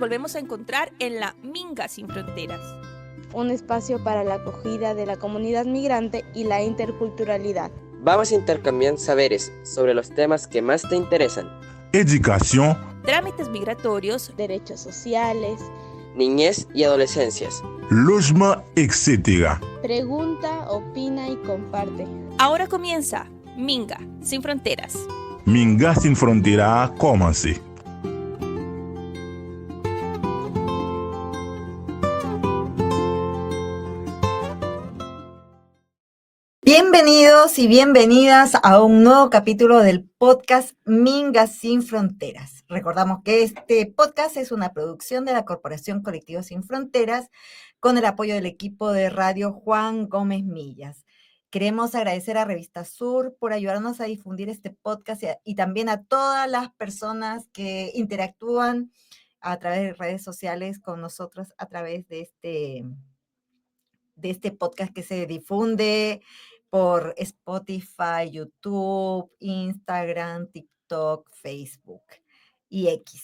volvemos a encontrar en la Minga Sin Fronteras. Un espacio para la acogida de la comunidad migrante y la interculturalidad. Vamos a intercambiar saberes sobre los temas que más te interesan. Educación, trámites migratorios, derechos sociales, niñez y adolescencias, logement, etc. Pregunta, opina y comparte. Ahora comienza Minga Sin Fronteras. Minga Sin Fronteras a commencé. Bienvenidos y bienvenidas a un nuevo capítulo del podcast Minga Sin Fronteras. Recordamos que este podcast es una producción de la Corporación Colectivos Sin Fronteras con el apoyo del equipo de radio Juan Gómez Millas. Queremos agradecer a Revista Sur por ayudarnos a difundir este podcast y también a todas las personas que interactúan a través de redes sociales con nosotros a través de este podcast que se difunde por Spotify, YouTube, Instagram, TikTok, Facebook y X.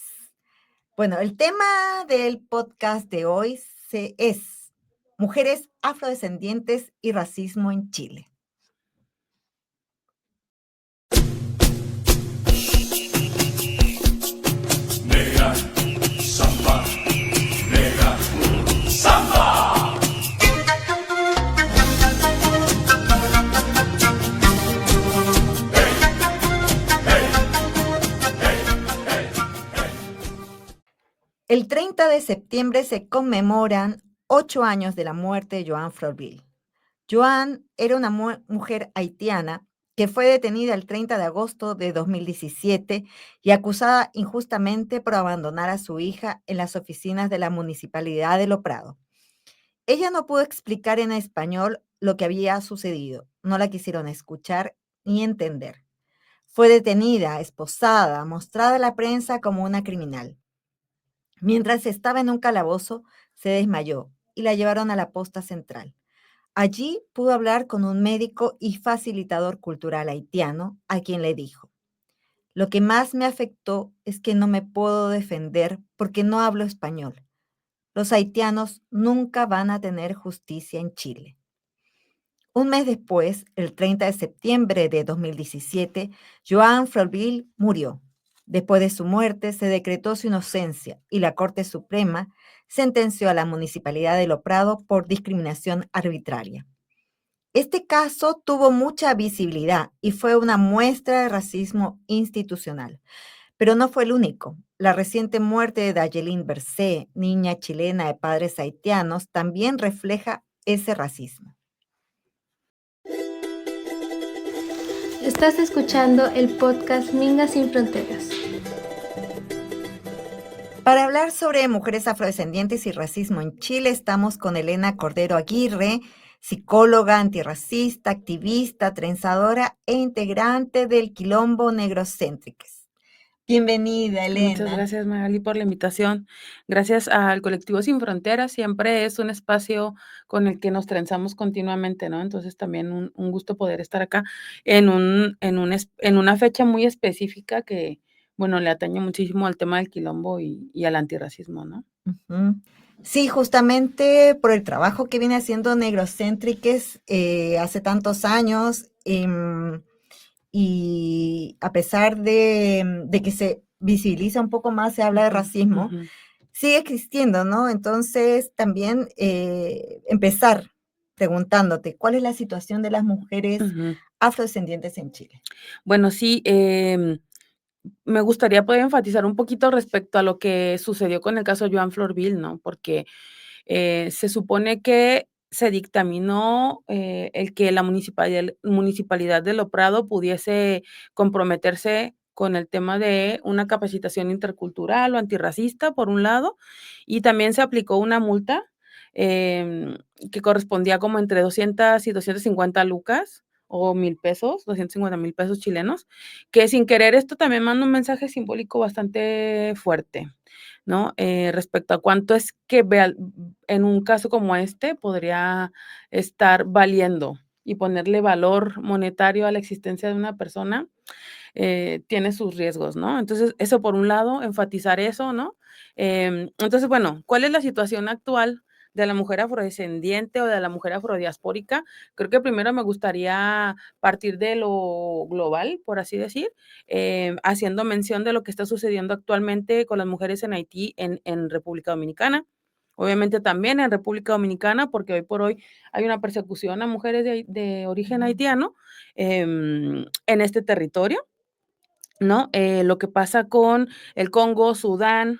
Bueno, el tema del podcast de hoy es mujeres afrodescendientes y racismo en Chile. Negra, samba, negra, samba. El 30 de septiembre se conmemoran 8 años de la muerte de Joan Florville. Joan era una mujer haitiana que fue detenida el 30 de agosto de 2017 y acusada injustamente por abandonar a su hija en las oficinas de la Municipalidad de Lo Prado. Ella no pudo explicar en español lo que había sucedido. No la quisieron escuchar ni entender. Fue detenida, esposada, mostrada a la prensa como una criminal. Mientras estaba en un calabozo, se desmayó y la llevaron a la posta central. Allí pudo hablar con un médico y facilitador cultural haitiano, a quien le dijo: lo que más me afectó es que no me puedo defender porque no hablo español. Los haitianos nunca van a tener justicia en Chile. Un mes después, el 30 de septiembre de 2017, Joan Florville murió. Después de su muerte, se decretó su inocencia y la Corte Suprema sentenció a la Municipalidad de Lo Prado por discriminación arbitraria. Este caso tuvo mucha visibilidad y fue una muestra de racismo institucional, pero no fue el único. La reciente muerte de Dayelín Bercé, niña chilena de padres haitianos, también refleja ese racismo. Estás escuchando el podcast Minga Sin Fronteras. Para hablar sobre mujeres afrodescendientes y racismo en Chile, estamos con Elena Cordero Aguirre, psicóloga, antirracista, activista, trenzadora e integrante del Quilombo Negrocéntriques. Bienvenida, Elena. Muchas gracias, Magali, por la invitación. Gracias al Colectivo Sin Fronteras. Siempre es un espacio con el que nos trenzamos continuamente, ¿no? Entonces también un gusto poder estar acá en una fecha muy específica que, bueno, le atañe muchísimo al tema del quilombo y al antirracismo, ¿no? Uh-huh. Sí, justamente por el trabajo que viene haciendo Negrocéntriques hace tantos años, y a pesar de que se visibiliza un poco más, se habla de racismo, Uh-huh. Sigue existiendo, ¿no? Entonces, también empezar preguntándote, ¿cuál es la situación de las mujeres Uh-huh. afrodescendientes en Chile? Bueno, sí, me gustaría poder enfatizar un poquito respecto a lo que sucedió con el caso de Joan Florville, ¿no? Porque se supone que se dictaminó el que la municipalidad de Lo Prado pudiese comprometerse con el tema de una capacitación intercultural o antirracista, por un lado, y también se aplicó una multa que correspondía como entre 200 y 250 lucas o 1,000 pesos, 250,000 pesos chilenos, que sin querer esto también manda un mensaje simbólico bastante fuerte, ¿no? Respecto a cuánto es que en un caso como este podría estar valiendo y ponerle valor monetario a la existencia de una persona, tiene sus riesgos, ¿no? Entonces, eso por un lado, enfatizar eso, ¿no? Entonces, bueno, ¿cuál es la situación actual de la mujer afrodescendiente o de la mujer afrodiaspórica? Creo que primero me gustaría partir de lo global, por así decir, haciendo mención de lo que está sucediendo actualmente con las mujeres en Haití, en República Dominicana. Obviamente también en República Dominicana, porque hoy por hoy hay una persecución a mujeres de origen haitiano en este territorio, ¿no? Lo que pasa con el Congo, Sudán,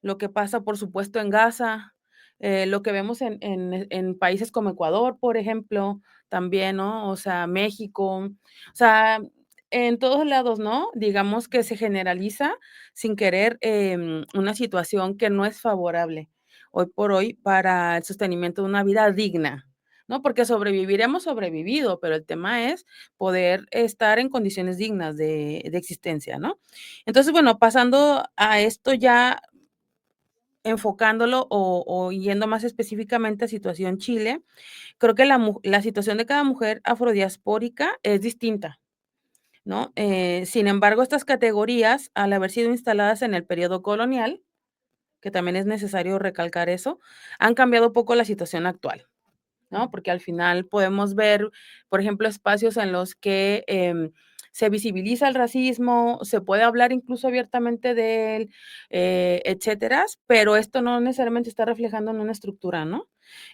lo que pasa, por supuesto, en Gaza, lo que vemos en países como Ecuador, por ejemplo, también, ¿no? O sea, México, o sea, en todos lados, ¿no? Digamos que se generaliza sin querer una situación que no es favorable hoy por hoy para el sostenimiento de una vida digna, ¿no? Porque sobrevivir hemos sobrevivido, pero el tema es poder estar en condiciones dignas de existencia, ¿no? Entonces, bueno, pasando a esto ya enfocándolo o yendo más específicamente a situación Chile, creo que la situación de cada mujer afrodiaspórica es distinta, ¿no? Sin embargo, estas categorías, al haber sido instaladas en el periodo colonial, que también es necesario recalcar eso, han cambiado poco la situación actual, ¿no? Porque al final podemos ver, por ejemplo, espacios en los que se visibiliza el racismo, se puede hablar incluso abiertamente de él, etcétera, pero esto no necesariamente está reflejando en una estructura, ¿no?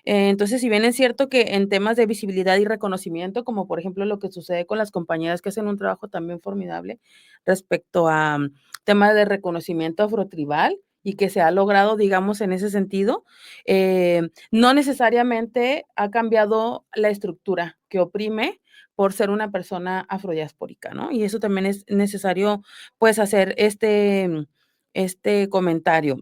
Entonces, si bien es cierto que en temas de visibilidad y reconocimiento, como por ejemplo lo que sucede con las compañeras que hacen un trabajo también formidable respecto a temas de reconocimiento afrotribal y que se ha logrado, digamos, en ese sentido, no necesariamente ha cambiado la estructura que oprime por ser una persona afrodiaspórica, ¿no? Y eso también es necesario, pues, hacer este comentario.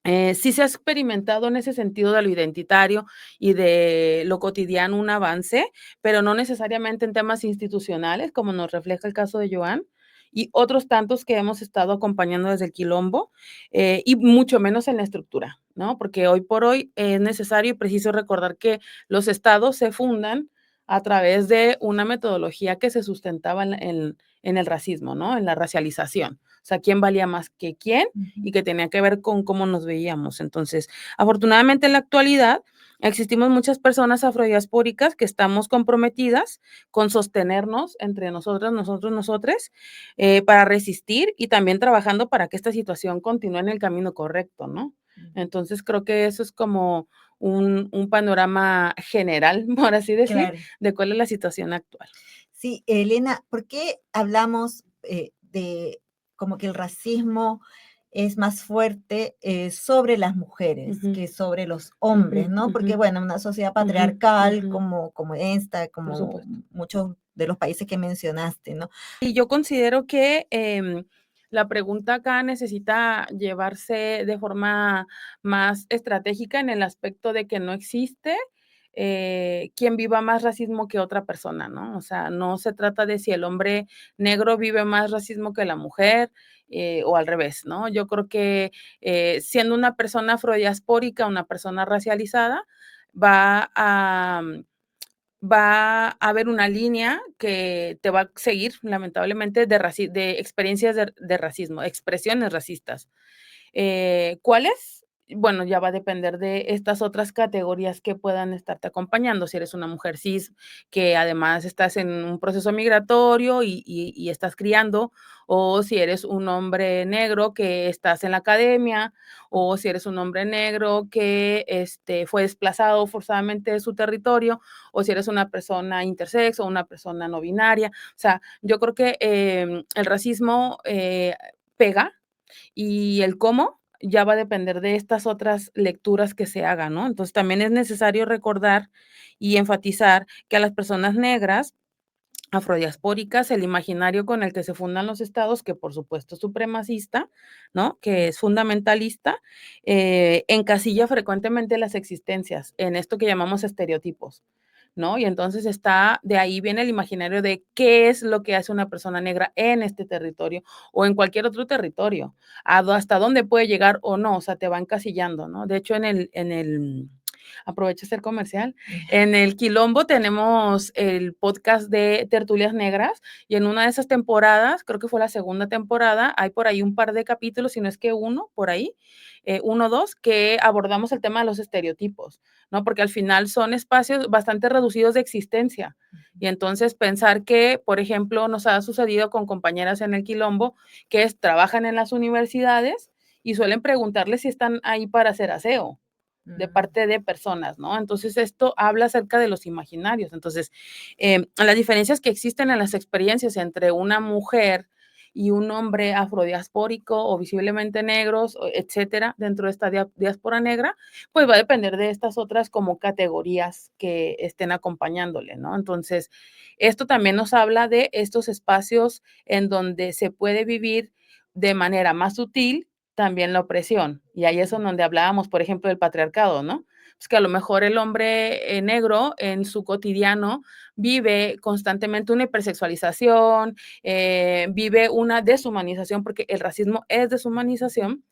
Sí se ha experimentado en ese sentido de lo identitario y de lo cotidiano un avance, pero no necesariamente en temas institucionales, como nos refleja el caso de Joan, y otros tantos que hemos estado acompañando desde el Quilombo, y mucho menos en la estructura, ¿no? Porque hoy por hoy es necesario y preciso recordar que los estados se fundan a través de una metodología que se sustentaba en el racismo, ¿no? En la racialización. O sea, quién valía más que quién y que tenía que ver con cómo nos veíamos. Entonces, afortunadamente en la actualidad existimos muchas personas afrodiaspóricas que estamos comprometidas con sostenernos entre nosotras, nosotros, nosotres, para resistir y también trabajando para que esta situación continúe en el camino correcto, ¿no? Entonces, creo que eso es como un panorama general, por así decir, Claro. de cuál es la situación actual. Sí, Elena, ¿por qué hablamos de como que el racismo es más fuerte sobre las mujeres Ujú. que sobre los hombres, Ujú, ¿no? Porque, ujú. bueno, una sociedad Ujú, patriarcal ujú. como esta, Por como supuesto. muchos de los países que mencionaste, ¿no? Y yo considero que la pregunta acá necesita llevarse de forma más estratégica en el aspecto de que no existe quien viva más racismo que otra persona, ¿no? O sea, no se trata de si el hombre negro vive más racismo que la mujer o al revés, ¿no? Yo creo que siendo una persona afrodiaspórica, una persona racializada, va a va a haber una línea que te va a seguir, lamentablemente, de experiencias de racismo, expresiones racistas. ¿Cuáles? Bueno, ya va a depender de estas otras categorías que puedan estarte acompañando. Si eres una mujer cis, que además estás en un proceso migratorio y estás criando, o si eres un hombre negro que estás en la academia, o si eres un hombre negro que fue desplazado forzadamente de su territorio, o si eres una persona intersex o una persona no binaria. O sea, yo creo que el racismo pega y el cómo ya va a depender de estas otras lecturas que se hagan, ¿no? Entonces, también es necesario recordar y enfatizar que a las personas negras afrodiaspóricas, el imaginario con el que se fundan los estados, que por supuesto es supremacista, ¿no? Que es fundamentalista, encasilla frecuentemente las existencias en esto que llamamos estereotipos, ¿no? Y entonces de ahí viene el imaginario de qué es lo que hace una persona negra en este territorio o en cualquier otro territorio, hasta dónde puede llegar o no, o sea, te va encasillando, ¿no? De hecho, Aprovecho hacer comercial. En el Quilombo tenemos el podcast de Tertulias Negras y en una de esas temporadas, creo que fue la segunda temporada, hay por ahí un par de capítulos, si no es que uno, por ahí, uno o dos, que abordamos el tema de los estereotipos, ¿no? Porque al final son espacios bastante reducidos de existencia. Y entonces pensar que, por ejemplo, nos ha sucedido con compañeras en el Quilombo que trabajan en las universidades y suelen preguntarles si están ahí para hacer aseo de parte de personas, ¿no? Entonces, esto habla acerca de los imaginarios. Entonces, las diferencias que existen en las experiencias entre una mujer y un hombre afrodiaspórico o visiblemente negros, etcétera, dentro de esta diáspora negra, pues va a depender de estas otras como categorías que estén acompañándole, ¿no? Entonces, esto también nos habla de estos espacios en donde se puede vivir de manera más sutil también la opresión. Y ahí es donde hablábamos, por ejemplo, del patriarcado, ¿no? Pues que a lo mejor el hombre negro en su cotidiano vive constantemente una hipersexualización, vive una deshumanización, porque el racismo es deshumanización,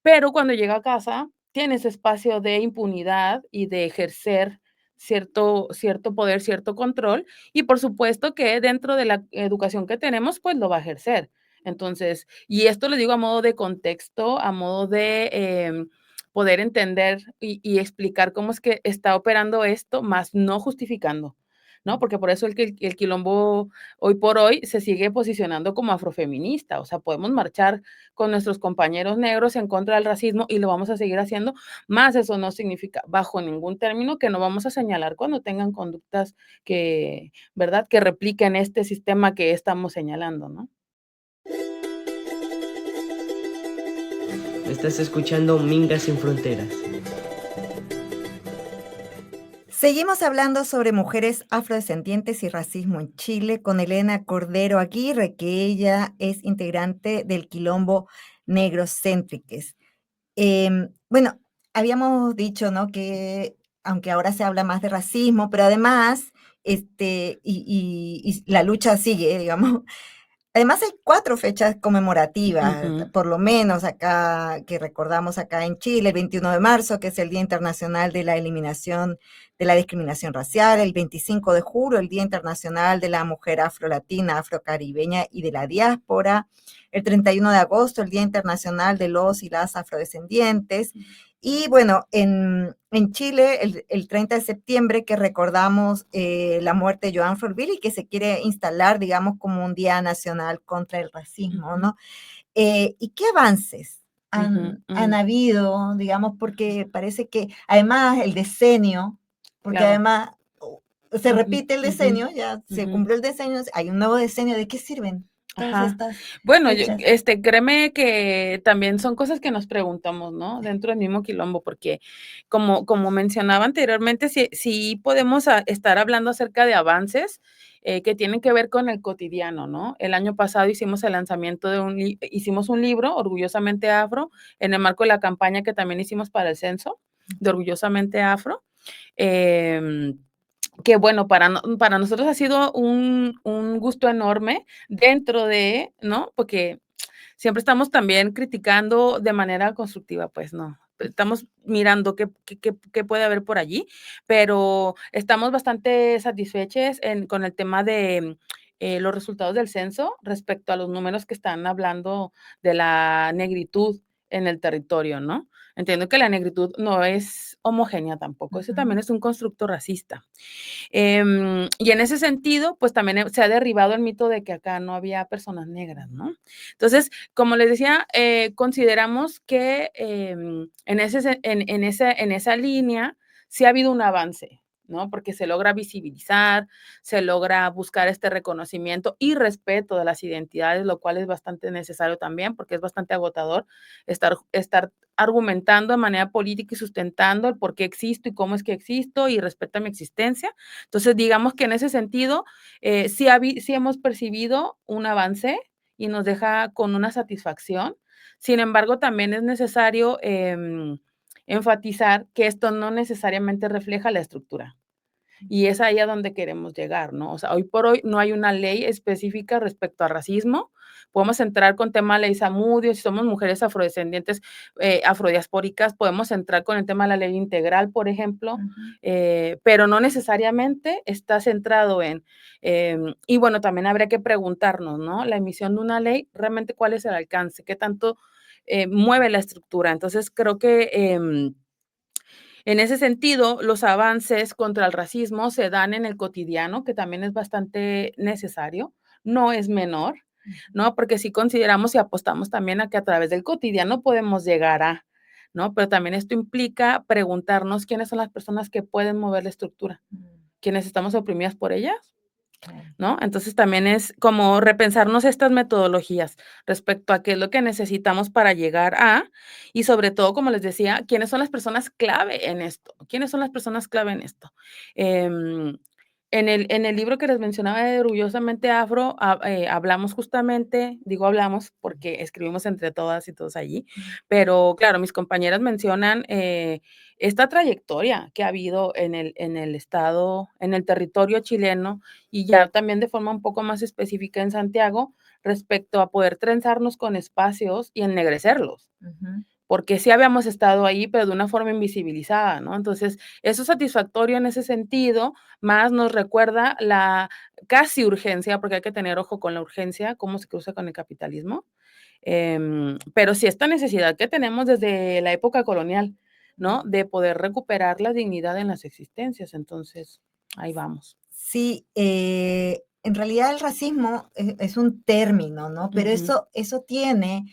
pero cuando llega a casa tiene ese espacio de impunidad y de ejercer cierto poder, cierto control, y por supuesto que dentro de la educación que tenemos, pues lo va a ejercer. Entonces, y esto lo digo a modo de contexto, a modo de poder entender y explicar cómo es que está operando esto, más no justificando, ¿no? Porque por eso el Quilombo hoy por hoy se sigue posicionando como afrofeminista. O sea, podemos marchar con nuestros compañeros negros en contra del racismo y lo vamos a seguir haciendo, más eso no significa bajo ningún término que no vamos a señalar cuando tengan conductas que, ¿verdad?, que repliquen este sistema que estamos señalando, ¿no? Estás escuchando Minga Sin Fronteras. Seguimos hablando sobre mujeres afrodescendientes y racismo en Chile con Elena Cordero Aguirre, que ella es integrante del Quilombo Negrocéntriques. Bueno, habíamos dicho, ¿no?, que aunque ahora se habla más de racismo, pero además, y la lucha sigue, digamos. Además hay 4 fechas conmemorativas, por lo menos acá, que recordamos acá en Chile: el 21 de marzo, que es el Día Internacional de la Eliminación de la Discriminación Racial; el 25 de julio, el Día Internacional de la Mujer Afrolatina, Afrocaribeña y de la Diáspora; el 31 de agosto, el Día Internacional de los y las Afrodescendientes; y bueno, en Chile, el 30 de septiembre, que recordamos la muerte de Joan Florville y que se quiere instalar, digamos, como un Día Nacional contra el Racismo, ¿no? ¿Y qué avances han habido, digamos? Porque parece que además el decenio, porque Claro. además se repite el decenio, ya se cumplió el decenio, hay un nuevo decenio. ¿De qué sirven todas Ajá. estas Bueno, fechas? créeme que también son cosas que nos preguntamos, ¿no? Dentro del mismo Quilombo, porque como mencionaba anteriormente, sí podemos estar hablando acerca de avances que tienen que ver con el cotidiano, ¿no? El año pasado hicimos el lanzamiento hicimos un libro, Orgullosamente Afro, en el marco de la campaña que también hicimos para el censo, de Orgullosamente Afro. Que bueno, para nosotros ha sido un gusto enorme dentro de, ¿no? Porque siempre estamos también criticando de manera constructiva, pues no. Estamos mirando qué puede haber por allí, pero estamos bastante satisfechos con el tema de los resultados del censo respecto a los números que están hablando de la negritud en el territorio, ¿no? Entiendo que la negritud no es homogénea tampoco, eso también es un constructo racista. Y en ese sentido, pues también se ha derribado el mito de que acá no había personas negras, ¿no? Entonces, como les decía, consideramos que en esa línea sí ha habido un avance, ¿no? Porque se logra visibilizar, se logra buscar este reconocimiento y respeto de las identidades, lo cual es bastante necesario también, porque es bastante agotador estar argumentando de manera política y sustentando el por qué existo y cómo es que existo y respeta mi existencia. Entonces, digamos que en ese sentido, sí hemos percibido un avance y nos deja con una satisfacción. Sin embargo, también es necesario enfatizar que esto no necesariamente refleja la estructura. Y es ahí a donde queremos llegar, ¿no? O sea, hoy por hoy no hay una ley específica respecto a racismo. Podemos entrar con tema ley Zamudio, si somos mujeres afrodescendientes, afrodiaspóricas, podemos entrar con el tema de la ley integral, por ejemplo, pero no necesariamente está centrado en, y bueno, también habría que preguntarnos, ¿no? La emisión de una ley, realmente cuál es el alcance, qué tanto mueve la estructura. Entonces, creo que en ese sentido, los avances contra el racismo se dan en el cotidiano, que también es bastante necesario, no es menor, ¿no? Porque si consideramos y apostamos también a que a través del cotidiano podemos llegar a, ¿no? Pero también esto implica preguntarnos quiénes son las personas que pueden mover la estructura, quienes estamos oprimidas por ellas, ¿no? Entonces también es como repensarnos estas metodologías respecto a qué es lo que necesitamos para llegar a, y sobre todo, como les decía, quiénes son las personas clave en esto, quiénes son las personas clave en esto. En el libro que les mencionaba de Orgullosamente Afro, hablamos justamente, digo hablamos porque escribimos entre todas y todos allí, pero claro, mis compañeras mencionan esta trayectoria que ha habido en el estado, en el territorio chileno y ya también de forma un poco más específica en Santiago respecto a poder trenzarnos con espacios y ennegrecerlos. Porque sí habíamos estado ahí, pero de una forma invisibilizada, ¿no? Entonces, eso es satisfactorio en ese sentido, más nos recuerda la casi urgencia, porque hay que tener ojo con la urgencia, cómo se cruza con el capitalismo, pero sí esta necesidad que tenemos desde la época colonial, ¿no? De poder recuperar la dignidad en las existencias. Entonces, ahí vamos. Sí, en realidad el racismo es un término, ¿no? Pero eso tiene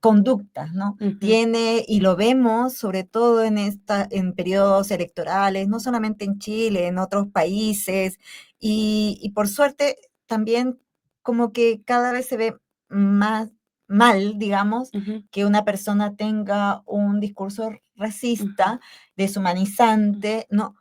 conductas, ¿no? Tiene, y lo vemos sobre todo en periodos electorales, no solamente en Chile, en otros países, y por suerte también como que cada vez se ve más mal, digamos, que una persona tenga un discurso racista, deshumanizante, ¿no?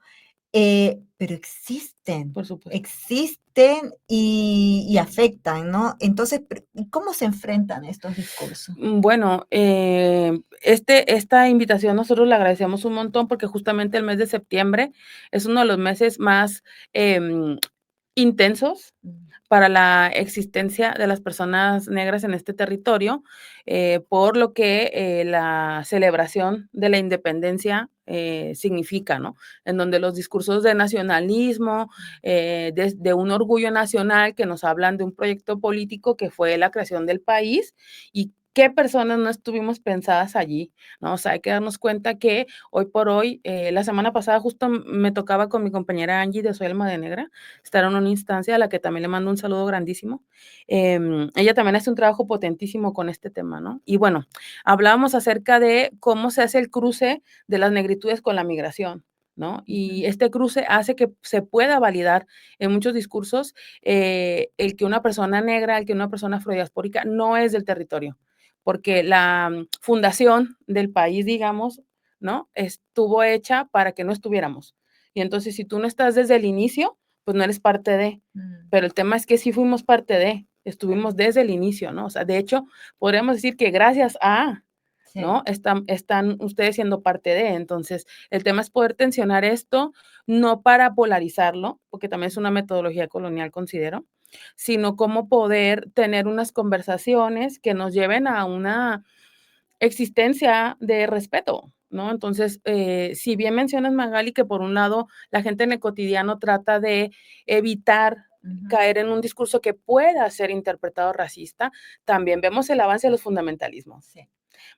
Pero existen, Por supuesto. existen y afectan, ¿no? Entonces, ¿cómo se enfrentan estos discursos? Bueno, esta invitación nosotros la agradecemos un montón porque justamente el mes de septiembre es uno de los meses más intensos para la existencia de las personas negras en este territorio, por lo que la celebración de la independencia significa, ¿no? En donde los discursos de nacionalismo, de un orgullo nacional que nos hablan de un proyecto político que fue la creación del país y qué personas no estuvimos pensadas allí, ¿no? O sea, hay que darnos cuenta que hoy por hoy, la semana pasada justo me tocaba con mi compañera Angie de Soy Alma de Negra, estar en una instancia a la que también le mando un saludo grandísimo. Ella también hace un trabajo potentísimo con este tema, ¿no? Y bueno, hablábamos acerca de cómo se hace el cruce de las negritudes con la migración, ¿no? Y este cruce hace que se pueda validar en muchos discursos el que una persona negra, el que una persona afrodiaspórica no es del territorio, porque la fundación del país, digamos, ¿no? Estuvo hecha para que no estuviéramos. Y entonces, si tú no estás desde el inicio, pues no eres parte de. Pero el tema es que sí fuimos parte de, estuvimos desde el inicio, ¿no? O sea, de hecho, podríamos decir que gracias a, ¿no? Están ustedes siendo parte de. Entonces, el tema es poder tensionar esto, no para polarizarlo, porque también es una metodología colonial, considero, sino cómo poder tener unas conversaciones que nos lleven a una existencia de respeto, ¿no? Entonces, si bien mencionas, Magali, que por un lado la gente en el cotidiano trata de evitar caer en un discurso que pueda ser interpretado racista, también vemos el avance de los fundamentalismos.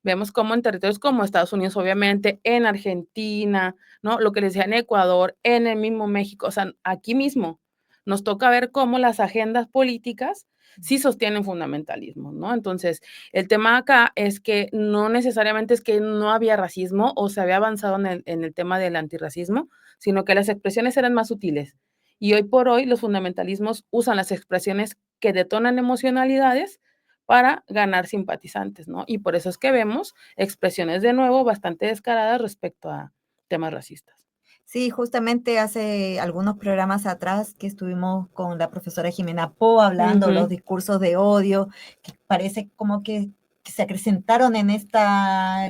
Vemos cómo en territorios como Estados Unidos, obviamente, en Argentina, ¿no? Lo que les decía en Ecuador, en el mismo México, o sea, aquí mismo nos toca ver cómo las agendas políticas sí sostienen fundamentalismo, ¿no? Entonces, el tema acá es que no necesariamente es que no había racismo o se había avanzado en el tema del antirracismo, sino que las expresiones eran más sutiles. Y hoy por hoy los fundamentalismos usan las expresiones que detonan emocionalidades para ganar simpatizantes, ¿no? Y por eso es que vemos expresiones de nuevo bastante descaradas respecto a temas racistas. Sí, justamente hace algunos programas atrás que estuvimos con la profesora Jimena Po hablando los discursos de odio, que parece como que se acrecentaron en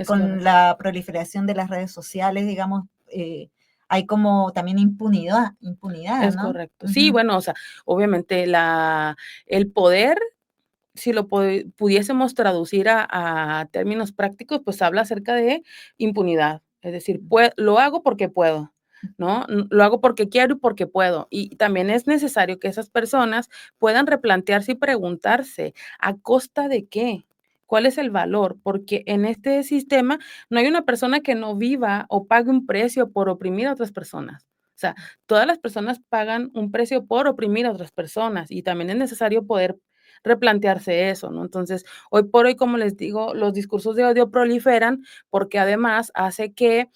con la proliferación de las redes sociales, digamos, hay como también impunidad, Es ¿no? correcto. Sí, bueno, o sea, obviamente el poder, si lo pudiésemos traducir a términos prácticos, pues habla acerca de impunidad. Es decir, lo hago porque puedo, ¿no? Lo hago porque quiero y porque puedo. Y también es necesario que esas personas puedan replantearse y preguntarse, ¿a costa de qué? ¿Cuál es el valor? Porque en este sistema no hay una persona que no viva o pague un precio por oprimir a otras personas. O sea, todas las personas pagan un precio por oprimir a otras personas y también es necesario poder replantearse eso, ¿no? Entonces, hoy por hoy, como les digo, los discursos de odio proliferan porque además hace que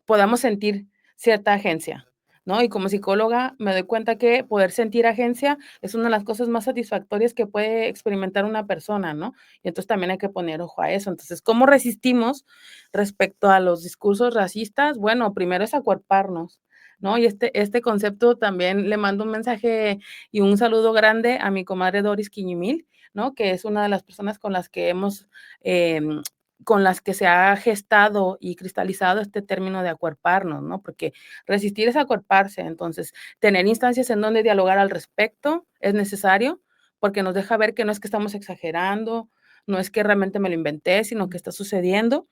podamos sentir cierta agencia, ¿no? Y como psicóloga me doy cuenta que poder sentir agencia es una de las cosas más satisfactorias que puede experimentar una persona, ¿no? Y entonces también hay que poner ojo a eso. Entonces, ¿cómo resistimos respecto a los discursos racistas? Bueno, primero es acuerparnos, ¿no? Y este concepto también le mando un mensaje y un saludo grande a mi comadre Doris Quiñimil, ¿no? Que es una de las personas con las que con las que se ha gestado y cristalizado este término de acuerparnos, ¿no? Porque resistir es acuerparse, entonces tener instancias en donde dialogar al respecto es necesario porque nos deja ver que no es que estamos exagerando, no es que realmente me lo inventé, sino que está sucediendo.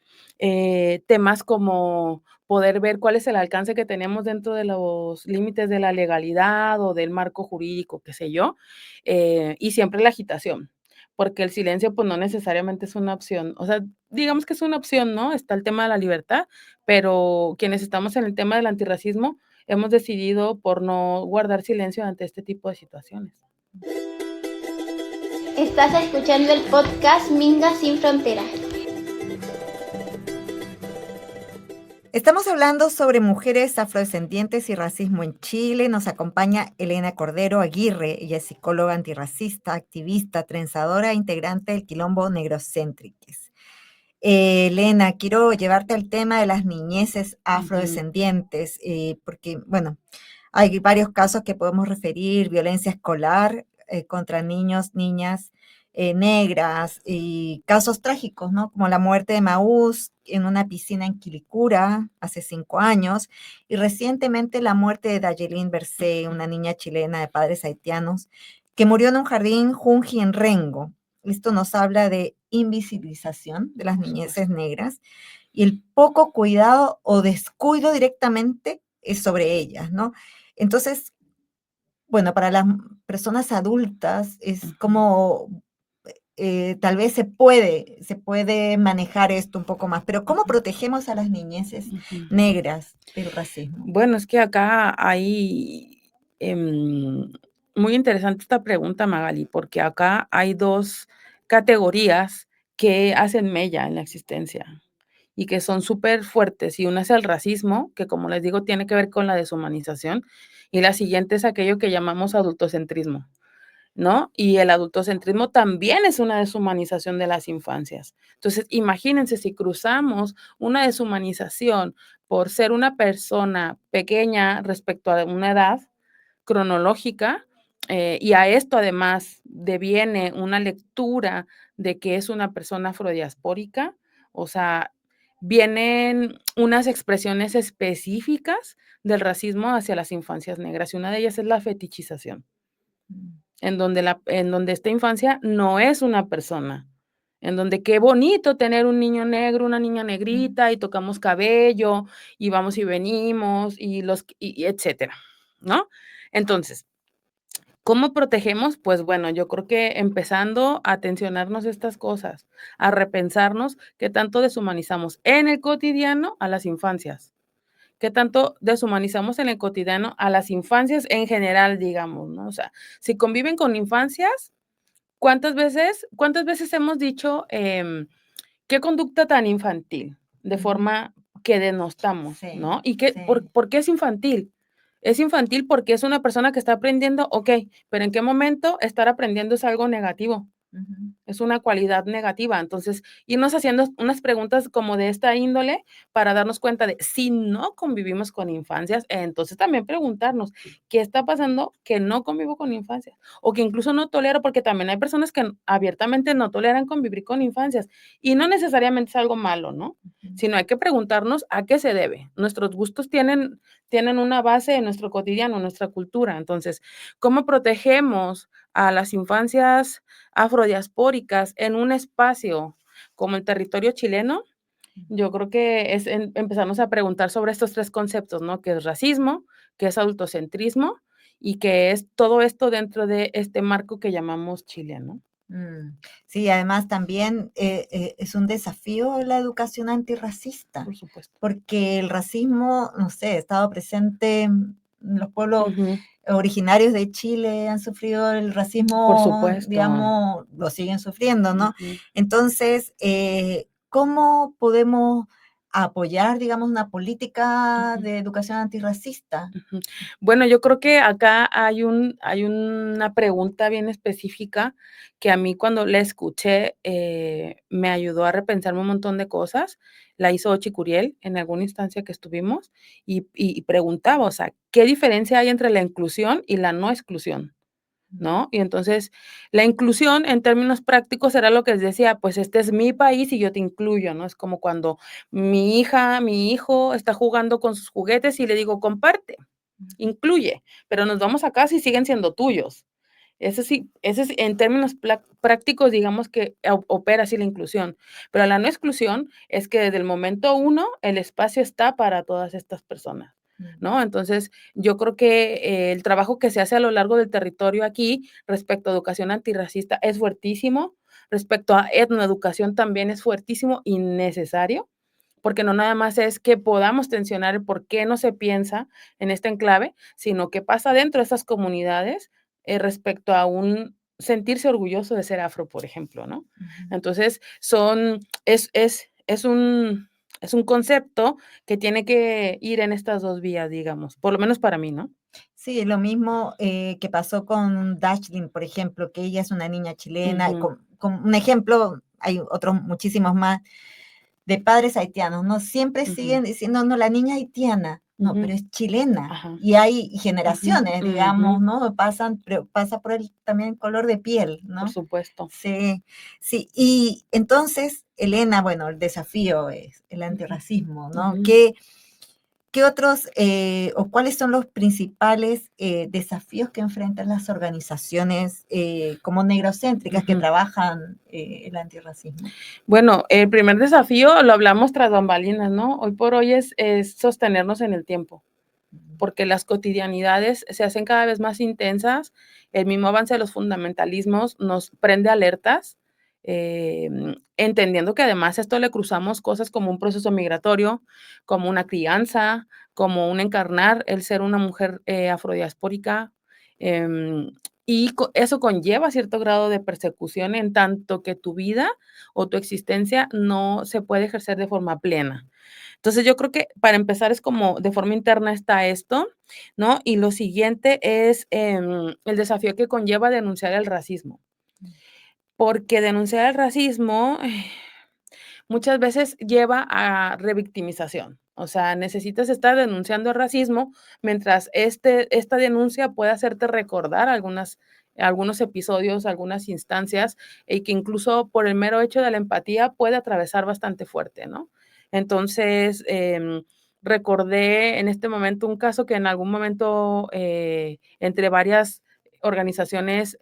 Temas como poder ver cuál es el alcance que tenemos dentro de los límites de la legalidad o del marco jurídico, qué sé yo, y siempre la agitación, porque el silencio pues no necesariamente es una opción, o sea, digamos que es una opción, ¿no? Está el tema de la libertad, pero quienes estamos en el tema del antirracismo hemos decidido por no guardar silencio ante este tipo de situaciones. Estás escuchando el podcast Minga Sin Fronteras. Estamos hablando sobre mujeres afrodescendientes y racismo en Chile. Nos acompaña Elena Cordero Aguirre. Ella es psicóloga antirracista, activista, trenzadora e integrante del Quilombo Negrocéntriques. Elena, quiero llevarte al tema de las niñeces afrodescendientes, porque, bueno, hay varios casos que podemos referir, violencia escolar contra niños, niñas negras y casos trágicos, ¿no? Como la muerte de Maús en una piscina en Quilicura hace 5 años y recientemente la muerte de Dayelín Bercé, una niña chilena de padres haitianos que murió en un jardín Junji en Rengo. Esto nos habla de invisibilización de las niñeces negras y el poco cuidado o descuido directamente es sobre ellas, ¿no? Entonces, bueno, para las personas adultas es como tal vez se puede manejar esto un poco más, pero ¿cómo protegemos a las niñeces negras del racismo? Bueno, es que acá hay muy interesante esta pregunta, Magali, porque acá hay 2 categorías que hacen mella en la existencia y que son súper fuertes. Y una es el racismo, que como les digo, tiene que ver con la deshumanización, y la siguiente es aquello que llamamos adultocentrismo, ¿no? Y el adultocentrismo también es una deshumanización de las infancias. Entonces, imagínense si cruzamos una deshumanización por ser una persona pequeña respecto a una edad cronológica, y a esto además deviene una lectura de que es una persona afrodiaspórica, o sea, vienen unas expresiones específicas del racismo hacia las infancias negras, y una de ellas es la fetichización, en donde esta infancia no es una persona, en donde qué bonito tener un niño negro, una niña negrita, y tocamos cabello, y vamos y venimos, y etcétera, ¿no? Entonces, ¿cómo protegemos? Pues bueno, yo creo que empezando a tensionarnos estas cosas, a repensarnos qué tanto deshumanizamos en el cotidiano a las infancias, qué tanto deshumanizamos en el cotidiano a las infancias en general, digamos, ¿no? O sea, si conviven con infancias, ¿cuántas veces hemos dicho, qué conducta tan infantil? De forma que denostamos, Sí, ¿no? ¿Y sí. por qué es infantil? Es infantil porque es una persona que está aprendiendo, okey, pero ¿en qué momento estar aprendiendo es algo negativo? Es una cualidad negativa. Entonces, irnos haciendo unas preguntas como de esta índole para darnos cuenta de si no convivimos con infancias, entonces también preguntarnos, ¿qué está pasando que no convivo con infancias? O que incluso no tolero, porque también hay personas que abiertamente no toleran convivir con infancias y no necesariamente es algo malo, ¿no? Sino hay que preguntarnos a qué se debe. Nuestros gustos tienen una base en nuestro cotidiano, en nuestra cultura. Entonces, ¿cómo protegemos a las infancias afrodiaspóricas en un espacio como el territorio chileno? Yo creo que es empezarnos a preguntar sobre estos 3 conceptos, ¿no? Que es racismo, que es adultocentrismo y que es todo esto dentro de este marco que llamamos Chile, ¿no? Sí, además también es un desafío la educación antirracista, Por supuesto. porque el racismo, no sé, ha estado presente en los pueblos Ujú. originarios de Chile, han sufrido el Por racismo, supuesto. digamos, lo siguen sufriendo, ¿no? Ujú. Entonces, ¿cómo podemos apoyar, digamos, una política Ujú. de educación antirracista? Ujú. Bueno, yo creo que acá hay una pregunta bien específica que a mí cuando la escuché, me ayudó a repensarme un montón de cosas. La hizo Ochi Curiel en alguna instancia que estuvimos y preguntaba, o sea, ¿qué diferencia hay entre la inclusión y la no exclusión? ¿No? Y entonces, la inclusión en términos prácticos era lo que les decía, pues este es mi país y yo te incluyo, ¿no? Es como cuando mi hija, mi hijo está jugando con sus juguetes y le digo, comparte, incluye, pero nos vamos a casa y siguen siendo tuyos. Ese es en términos prácticos, digamos que opera así la inclusión, pero la no exclusión es que desde el momento uno el espacio está para todas estas personas, ¿no? Entonces, yo creo que el trabajo que se hace a lo largo del territorio aquí respecto a educación antirracista es fuertísimo, respecto a etnoeducación también es fuertísimo y necesario, porque no nada más es que podamos tensionar el por qué no se piensa en este enclave, sino qué pasa dentro de esas comunidades respecto a un sentirse orgulloso de ser afro, por ejemplo, ¿no? Entonces, es un concepto que tiene que ir en estas 2 vías, digamos, por lo menos para mí, ¿no? Sí, lo mismo que pasó con Dashlyn, por ejemplo, que ella es una niña chilena, Ujú, con un ejemplo, hay otros muchísimos más, de padres haitianos, ¿no? Siempre ujú, siguen diciendo, no, la niña haitiana, no, pero ujú, es chilena. ajá, Y hay ujú, generaciones, digamos, ujú, ¿no? Pero pasa por el también color de piel, por ¿no? supuesto. Sí, sí. Y entonces, Elena, bueno, el desafío es el Ujú, antirracismo, ¿no? ujú, ¿Qué otros o cuáles son los principales desafíos que enfrentan las organizaciones como negrocéntricas que ujú. trabajan el antirracismo? Bueno, el primer desafío lo hablamos tras bambalinas, ¿no? Hoy por hoy es sostenernos en el tiempo, porque las cotidianidades se hacen cada vez más intensas, el mismo avance de los fundamentalismos nos prende alertas, entendiendo que además a esto le cruzamos cosas como un proceso migratorio, como una crianza, como un encarnar el ser una mujer afrodiaspórica, em, y eso conlleva cierto grado de persecución en tanto que tu vida o tu existencia no se puede ejercer de forma plena. Entonces, yo creo que para empezar es como de forma interna está esto, ¿no? Y lo siguiente es el desafío que conlleva denunciar el racismo, porque denunciar el racismo muchas veces lleva a revictimización. O sea, necesitas estar denunciando el racismo mientras esta denuncia puede hacerte recordar algunos episodios, algunas instancias, y que incluso por el mero hecho de la empatía puede atravesar bastante fuerte, ¿no? Entonces, recordé en este momento un caso que en algún momento entre varias organizaciones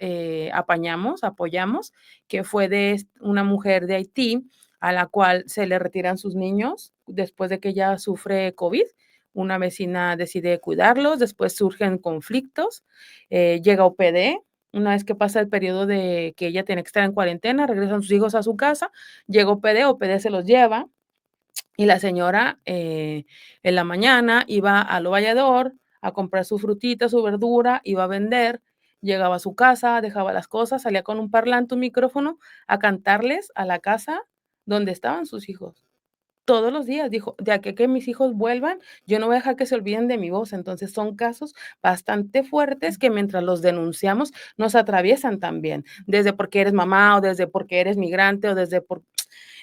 apoyamos, que fue de una mujer de Haití a la cual se le retiran sus niños después de que ella sufre COVID. Una vecina decide cuidarlos, después surgen conflictos, llega OPD, una vez que pasa el periodo de que ella tiene que estar en cuarentena, regresan sus hijos a su casa, llega OPD, OPD se los lleva y la señora en la mañana iba al Vallador a comprar su frutita, su verdura, iba a vender, llegaba a su casa, dejaba las cosas, salía con un parlante, un micrófono, a cantarles a la casa donde estaban sus hijos. todos los días. Dijo, de aquí a que mis hijos vuelvan, yo no voy a dejar que se olviden de mi voz. Entonces son casos bastante fuertes que mientras los denunciamos nos atraviesan también, desde porque eres mamá o desde porque eres migrante o desde por...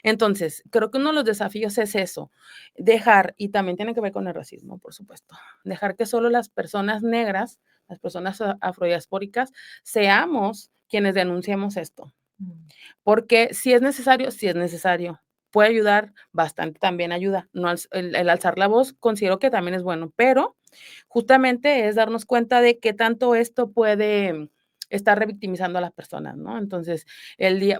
Entonces, creo que uno de los desafíos es eso, dejar, y también tiene que ver con el racismo, por supuesto, dejar que solo las personas negras, las personas afrodiaspóricas, seamos quienes denunciemos esto. Porque si es necesario, puede ayudar, bastante también ayuda. No, el alzar la voz considero que también es bueno, pero justamente es darnos cuenta de qué tanto esto puede estar revictimizando a las personas, ¿no? Entonces, el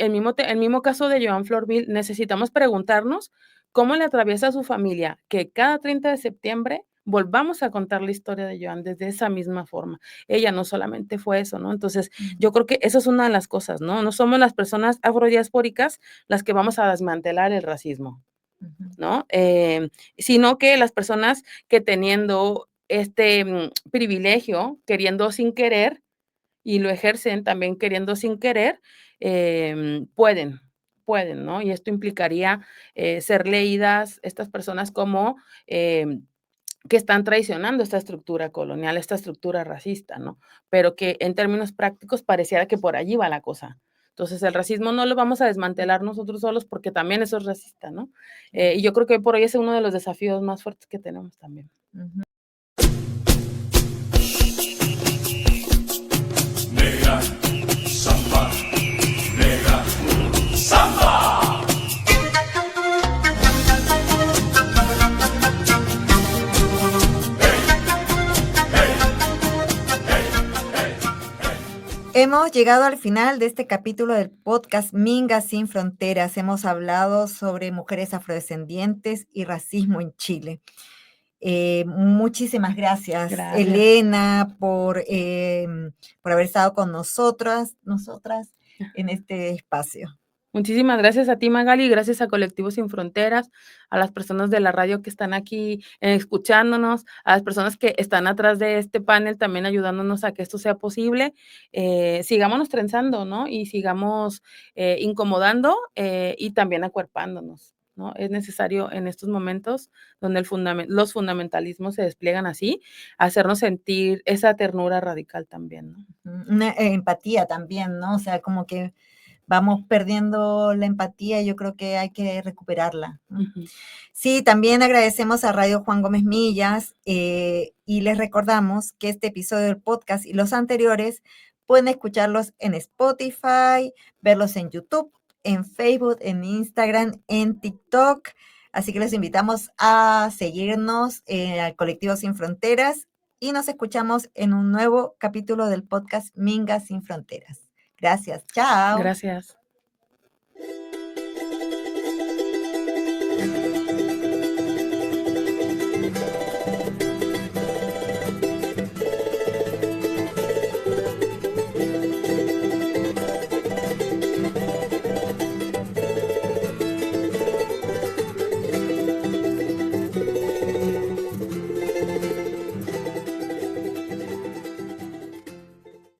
mismo caso de Joan Florville, necesitamos preguntarnos cómo le atraviesa a su familia que cada 30 de septiembre volvamos a contar la historia de Joan desde esa misma forma. Ella no solamente fue eso, ¿no? Entonces, yo creo que eso es una de las cosas, ¿no? No somos las personas afrodiaspóricas las que vamos a desmantelar el racismo, ¿no? Sino que las personas que teniendo este privilegio, queriendo sin querer, y lo ejercen también queriendo sin querer, pueden, ¿no? Y esto implicaría ser leídas estas personas como que están traicionando esta estructura colonial, esta estructura racista, ¿no? Pero que en términos prácticos pareciera que por allí va la cosa. Entonces, el racismo no lo vamos a desmantelar nosotros solos porque también eso es racista, ¿no? Y yo creo que por hoy es uno de los desafíos más fuertes que tenemos también. Negra samba, negra samba. Hemos llegado al final de este capítulo del podcast Mingas sin Fronteras. Hemos hablado sobre mujeres afrodescendientes y racismo en Chile. Muchísimas gracias, Elena, por haber estado con nosotras en este espacio. Muchísimas gracias a ti, Magali, gracias a Colectivos Sin Fronteras, a las personas de la radio que están aquí escuchándonos, a las personas que están atrás de este panel también ayudándonos a que esto sea posible. Sigámonos trenzando, ¿no? Y sigamos incomodando y también acuerpándonos, ¿no? Es necesario en estos momentos donde los fundamentalismos se despliegan así, hacernos sentir esa ternura radical también, ¿no? Una empatía también, ¿no? O sea, como que vamos perdiendo la empatía y yo creo que hay que recuperarla, ¿no? Sí, también agradecemos a Radio Juan Gómez Millas y les recordamos que este episodio del podcast y los anteriores pueden escucharlos en Spotify, verlos en YouTube, en Facebook, en Instagram, en TikTok. Así que les invitamos a seguirnos al Colectivo Sin Fronteras y nos escuchamos en un nuevo capítulo del podcast Mingas Sin Fronteras. Gracias. Chao. Gracias.